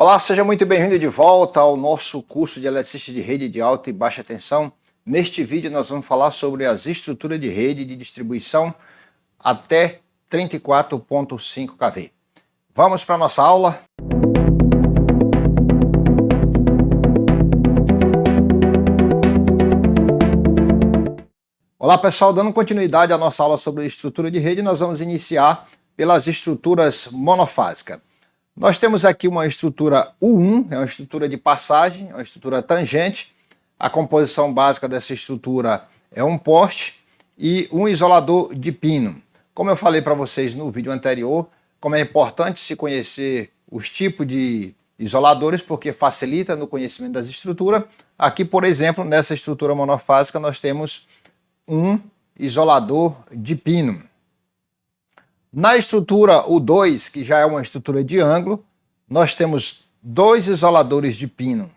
Olá, seja muito bem-vindo de volta ao nosso curso de eletricista de rede de alta e baixa tensão. Neste vídeo nós vamos falar sobre as estruturas de rede de distribuição até 34.5 kV. Vamos para a nossa aula? Olá pessoal, dando continuidade à nossa aula sobre estrutura de rede, nós vamos iniciar pelas estruturas monofásicas. Nós temos aqui uma estrutura U1, é uma estrutura de passagem, uma estrutura tangente. A composição básica dessa estrutura é um poste e um isolador de pino. Como eu falei para vocês no vídeo anterior, como é importante se conhecer os tipos de isoladores, porque facilita no conhecimento das estruturas. Aqui, por exemplo, nessa estrutura monofásica, nós temos um isolador de pino. Na estrutura U2, que já é uma estrutura de ângulo, nós temos dois isoladores de pino,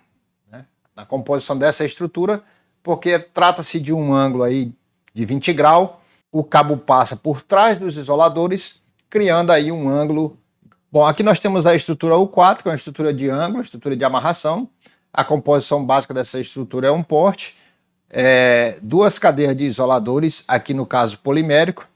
né, na composição dessa estrutura, porque trata-se de um ângulo aí de 20 graus, o cabo passa por trás dos isoladores, criando aí um ângulo. Bom, aqui nós temos a estrutura U4, que é uma estrutura de ângulo, estrutura de amarração. A composição básica dessa estrutura é um porte, duas cadeias de isoladores, aqui no caso polimérico.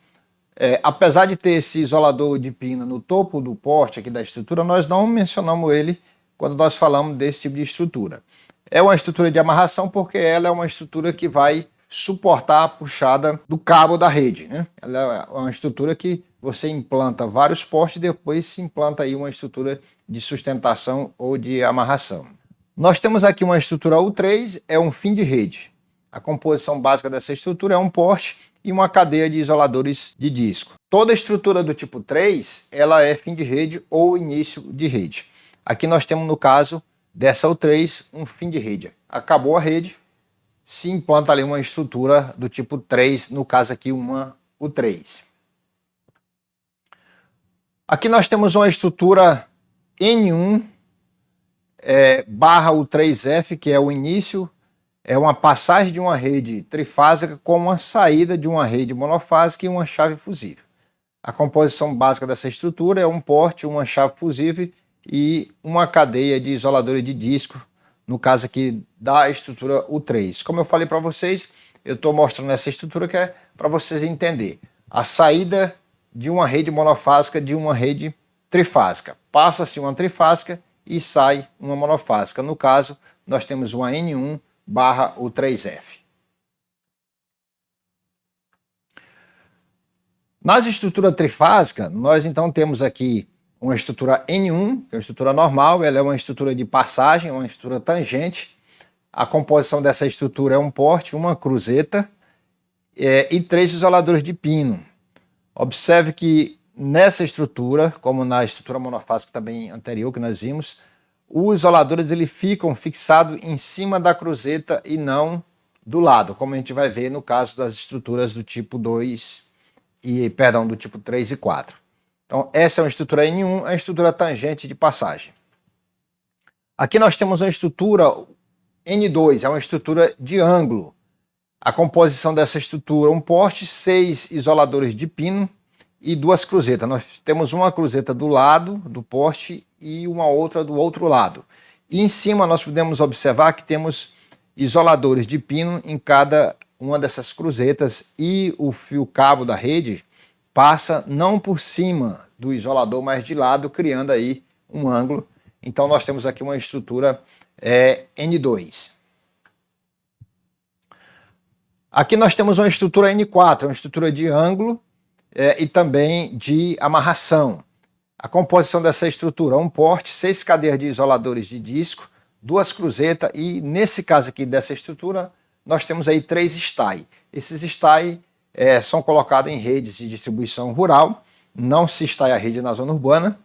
Apesar de ter esse isolador de pino no topo do porte aqui da estrutura, nós não mencionamos ele quando nós falamos desse tipo de estrutura. É uma estrutura de amarração porque ela é uma estrutura que vai suportar a puxada do cabo da rede, né? Ela é uma estrutura que você implanta vários postes e depois se implanta aí uma estrutura de sustentação ou de amarração. Nós temos aqui uma estrutura U3, é um fim de rede. A composição básica dessa estrutura é um porte e uma cadeia de isoladores de disco. Toda estrutura do tipo 3, ela é fim de rede ou início de rede. Aqui nós temos, no caso dessa U3, um fim de rede. Acabou a rede, se implanta ali uma estrutura do tipo 3, no caso aqui uma U3. Aqui nós temos uma estrutura N1 barra U3F, que é o início. É uma passagem de uma rede trifásica com uma saída de uma rede monofásica e uma chave fusível. A composição básica dessa estrutura é um porte, uma chave fusível e uma cadeia de isoladores de disco, no caso aqui da estrutura U3. Como eu falei para vocês, eu estou mostrando essa estrutura que é para vocês entenderem. A saída de uma rede monofásica de uma rede trifásica. Passa-se uma trifásica e sai uma monofásica. No caso, nós temos uma N1 barra U3F. Nas estruturas trifásicas, nós então temos aqui uma estrutura N1, que é uma estrutura normal, ela é uma estrutura de passagem, uma estrutura tangente. A composição dessa estrutura é um porte, uma cruzeta e três isoladores de pino. Observe que nessa estrutura, como na estrutura monofásica também anterior que nós vimos, os isoladores ficam fixados em cima da cruzeta e não do lado, como a gente vai ver no caso das estruturas do tipo 2 do tipo 3 e 4. Então, essa é uma estrutura N1, a estrutura tangente de passagem. Aqui nós temos uma estrutura N2, é uma estrutura de ângulo. A composição dessa estrutura, um porte, 6 isoladores de pino e duas cruzetas. Nós temos uma cruzeta do lado do poste e uma outra do outro lado. E em cima nós podemos observar que temos isoladores de pino em cada uma dessas cruzetas e o fio cabo da rede passa não por cima do isolador, mas de lado, criando aí um ângulo. Então nós temos aqui uma estrutura N2. Aqui nós temos uma estrutura N4, uma estrutura de ângulo e também de amarração. A composição dessa estrutura, um porte, 6 cadeias de isoladores de disco, duas cruzetas e nesse caso aqui dessa estrutura, nós temos aí 3 STAI. Esses STAI são colocados em redes de distribuição rural, não se estai a rede na zona urbana,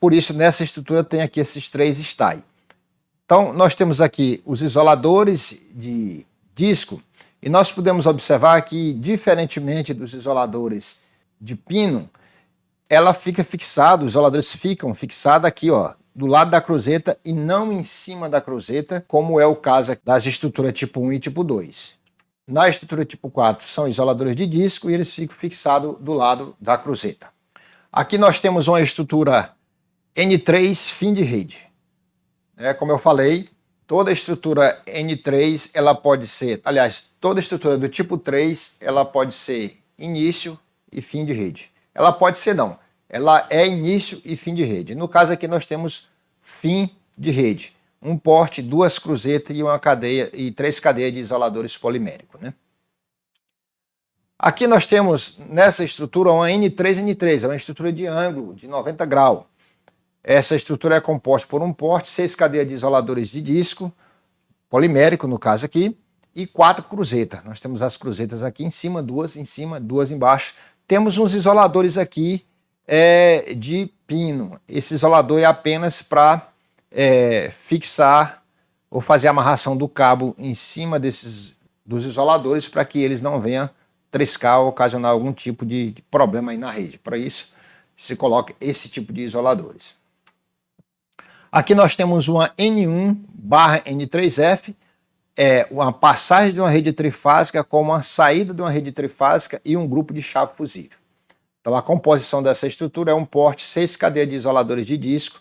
por isso nessa estrutura tem aqui esses 3 STAI. Então nós temos aqui os isoladores de disco e nós podemos observar que, diferentemente dos isoladores de pino, ela fica fixada, os isoladores ficam fixados aqui, ó, do lado da cruzeta e não em cima da cruzeta, como é o caso das estruturas tipo 1 e tipo 2. Na estrutura tipo 4 são isoladores de disco e eles ficam fixados do lado da cruzeta. Aqui nós temos uma estrutura N3 fim de rede. Como eu falei, toda estrutura N3 ela pode ser, aliás, toda estrutura do tipo 3 ela pode ser início e fim de rede. Ela pode ser não, ela é início e fim de rede. No caso aqui nós temos fim de rede, um porte, duas cruzetas e uma cadeia e 3 cadeias de isoladores poliméricos, né? Aqui nós temos nessa estrutura uma N3N3, é uma estrutura de ângulo de 90 graus. Essa estrutura é composta por um porte, 6 cadeias de isoladores de disco, polimérico no caso aqui, e 4 cruzetas. Nós temos as cruzetas aqui em cima, duas embaixo. Temos uns isoladores aqui de pino. Esse isolador é apenas para fixar ou fazer a amarração do cabo em cima dos isoladores para que eles não venham triscar ou ocasionar algum tipo de problema aí na rede. Para isso, se coloca esse tipo de isoladores. Aqui nós temos uma N1/N3F, uma passagem de uma rede trifásica com uma saída de uma rede trifásica e um grupo de chave fusível. Então a composição dessa estrutura é um porte, 6 cadeias de isoladores de disco,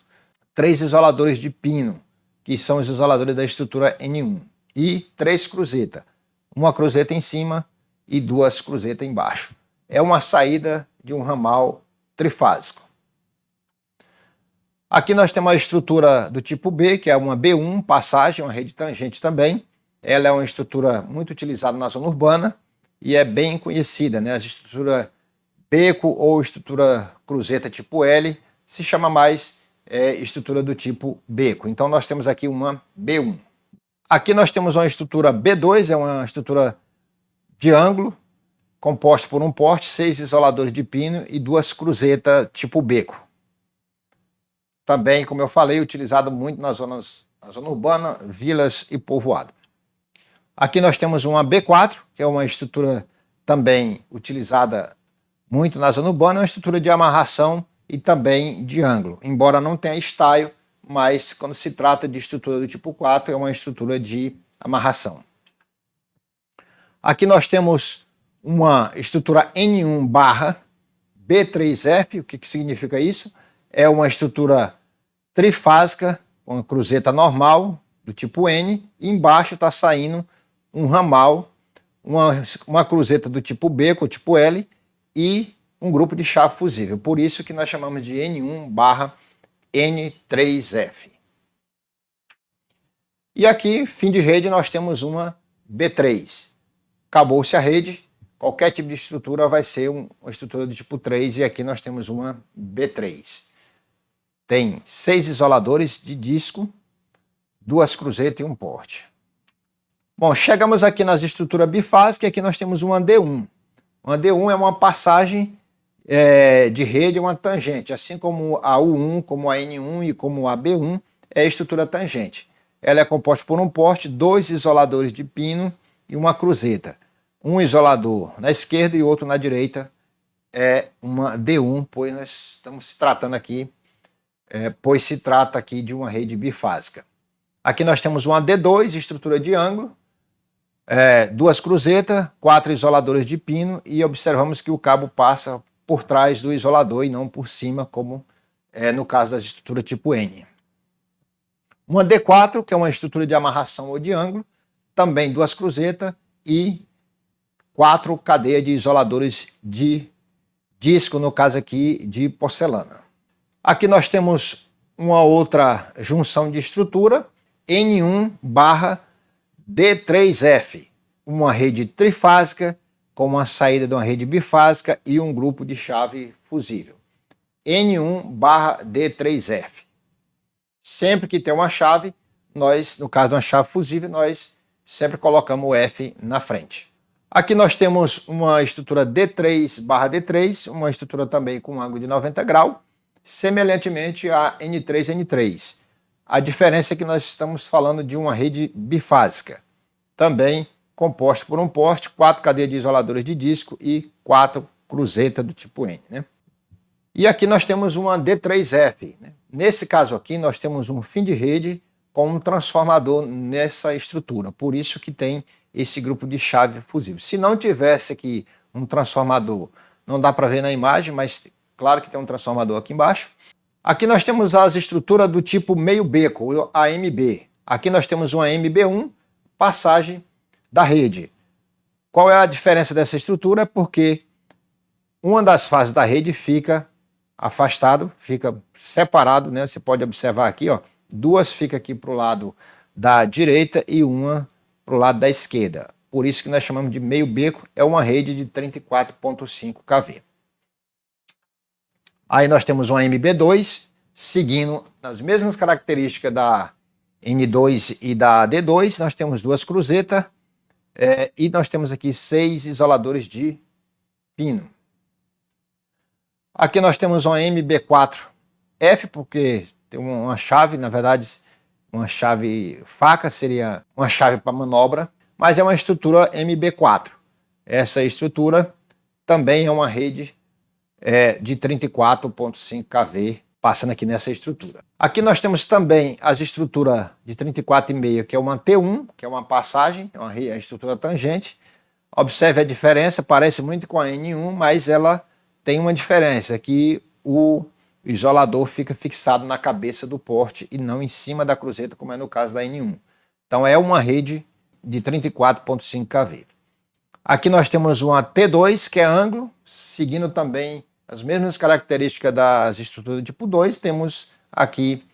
3 isoladores de pino, que são os isoladores da estrutura N1, e 3 cruzetas, uma cruzeta em cima e 2 cruzetas embaixo. É uma saída de um ramal trifásico. Aqui nós temos a estrutura do tipo B, que é uma B1, passagem, uma rede tangente também. Ela é uma estrutura muito utilizada na zona urbana e é bem conhecida, né? A estrutura beco ou estrutura cruzeta tipo L se chama mais estrutura do tipo beco. Então nós temos aqui uma B1. Aqui nós temos uma estrutura B2, é uma estrutura de ângulo, composta por um porte, 6 isoladores de pino e 2 cruzetas tipo beco. Também, como eu falei, utilizado muito na zona urbana, vilas e povoado. Aqui nós temos uma B4, que é uma estrutura também utilizada muito na zona urbana, uma estrutura de amarração e também de ângulo. Embora não tenha estaio, mas quando se trata de estrutura do tipo 4, é uma estrutura de amarração. Aqui nós temos uma estrutura N1/B3F. O que significa isso? É uma estrutura trifásica, uma cruzeta normal, do tipo N, e embaixo está saindo um ramal, uma cruzeta do tipo B, com o tipo L, e um grupo de chave fusível. Por isso que nós chamamos de N1/N3F. E aqui, fim de rede, nós temos uma B3. Acabou-se a rede, qualquer tipo de estrutura vai ser uma estrutura do tipo 3, e aqui nós temos uma B3. Tem 6 isoladores de disco, 2 cruzetas e um porte. Bom, chegamos aqui nas estruturas bifásicas e aqui nós temos uma D1. Uma D1 é uma passagem de rede, uma tangente, assim como a U1, como a N1 e como a B1 é a estrutura tangente. Ela é composta por um porte, 2 isoladores de pino e uma cruzeta. Um isolador na esquerda e outro na direita é uma D1, pois nós estamos se tratando aqui, pois se trata aqui de uma rede bifásica. Aqui nós temos uma D2, estrutura de ângulo, 2 cruzetas, 4 isoladores de pino e observamos que o cabo passa por trás do isolador e não por cima, como no caso das estruturas tipo N. Uma D4, que é uma estrutura de amarração ou de ângulo, também 2 cruzetas e 4 cadeias de isoladores de disco, no caso aqui de porcelana. Aqui nós temos uma outra junção de estrutura, N1/D3F, uma rede trifásica com uma saída de uma rede bifásica e um grupo de chave fusível. N1/D3F. Sempre que tem uma chave, nós, no caso de uma chave fusível, nós sempre colocamos o F na frente. Aqui nós temos uma estrutura D3/D3, uma estrutura também com um ângulo de 90 graus, semelhantemente a N3/N3. A diferença é que nós estamos falando de uma rede bifásica, também composta por um porte, 4 cadeias de isoladores de disco e 4 cruzetas do tipo N, né? E aqui nós temos uma D3F, né? Nesse caso aqui nós temos um fim de rede com um transformador nessa estrutura, por isso que tem esse grupo de chave fusível. Se não tivesse aqui um transformador, não dá para ver na imagem, mas claro que tem um transformador aqui embaixo. Aqui nós temos as estruturas do tipo meio beco, o AMB. Aqui nós temos uma MB1, passagem da rede. Qual é a diferença dessa estrutura? É porque uma das fases da rede fica afastado, fica separado, né? Você pode observar aqui, ó, duas ficam aqui para o lado da direita e uma para o lado da esquerda. Por isso que nós chamamos de meio beco, é uma rede de 34.5 kV. Aí nós temos uma MB2, seguindo as mesmas características da N2 e da D2, nós temos duas cruzetas e nós temos aqui 6 isoladores de pino. Aqui nós temos uma MB4F, porque tem uma chave, na verdade, uma chave faca, seria uma chave para manobra, mas é uma estrutura MB4. Essa estrutura também é uma rede de 34.5 kV, passando aqui nessa estrutura. Aqui nós temos também as estruturas de 34,5, que é uma T1, que é uma passagem, é uma estrutura tangente. Observe a diferença, parece muito com a N1, mas ela tem uma diferença, que o isolador fica fixado na cabeça do porte e não em cima da cruzeta, como é no caso da N1. Então é uma rede de 34.5 kV. Aqui nós temos uma T2, que é ângulo, seguindo também as mesmas características das estruturas tipo 2, temos aqui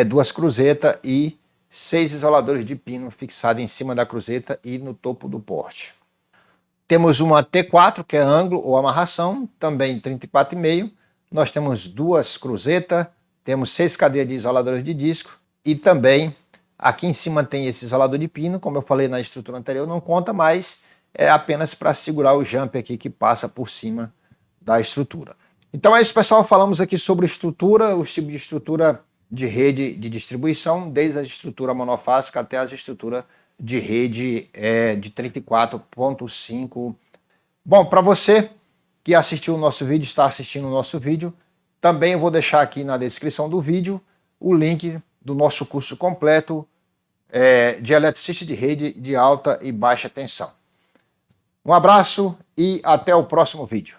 duas cruzetas e 6 isoladores de pino fixados em cima da cruzeta e no topo do porte. Temos uma T4, que é ângulo ou amarração, também 34,5. Nós temos duas cruzetas, temos 6 cadeias de isoladores de disco e também aqui em cima tem esse isolador de pino, como eu falei na estrutura anterior, não conta, mas é apenas para segurar o jump aqui que passa por cima da estrutura. Então é isso, pessoal, falamos aqui sobre estrutura, os tipos de estrutura de rede de distribuição, desde a estrutura monofásica até as estruturas de rede de 34.5. Bom, para você que assistiu o nosso vídeo, está assistindo o nosso vídeo, também eu vou deixar aqui na descrição do vídeo o link do nosso curso completo de eletricista de rede de alta e baixa tensão. Um abraço e até o próximo vídeo.